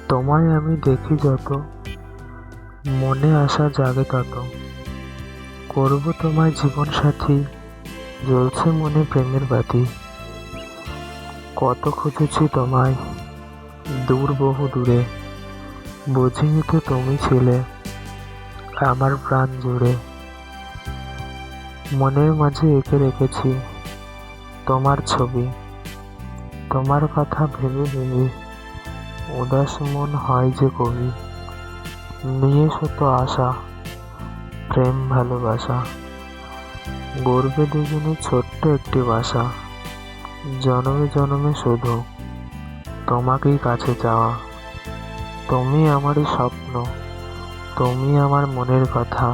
তোমায় আমি দেখি যত, মনে আশা জাগে তত। করব তোমায় জীবন সাথী, জ্বলছে মনে প্রেমের বাতি। কত খুঁজেছি তোমায় দূর বহু দূরে, বুঝিনি তো তুমি ছিলে আমার প্রাণ জুড়ে। মনের মাঝে এঁকে রেখেছি তোমার ছবি, তোমার কথা ভেবে ভেবে উদাস মন হয় যে কবি। নিয়ে শত আশা, প্রেম ভালোবাসা, গড়বে দুজনে ছোট্ট একটি বাসা। জনমে জনমে শুধু তোমাকেই কাছে চাওয়া। তুমি আমারই স্বপ্ন, তুমি আমার মনের কথা।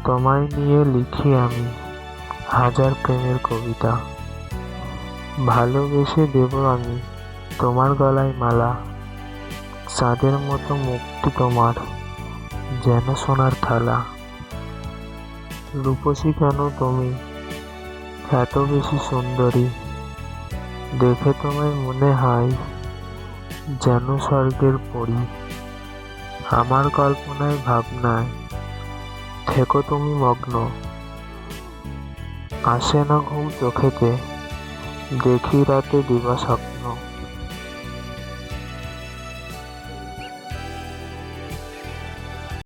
তোমায় নিয়ে লিখি আমি হাজার প্রেমের কবিতা। ভালোবেসে দেব আমি তোমার গলায় মালা, চাঁদের মতো মুখটি তোমার যেন সোনার থালা। রূপসী কেন তুমি এত বেশি সুন্দরী, দেখে তোমায় মনে হয় যেন স্বর্গের পরী। আমার কল্পনায় ভাবনায় থেকো তুমি মগ্ন, আসে না ঘুম চোখেতে, দেখি রাতে দিবা স্বপ্ন।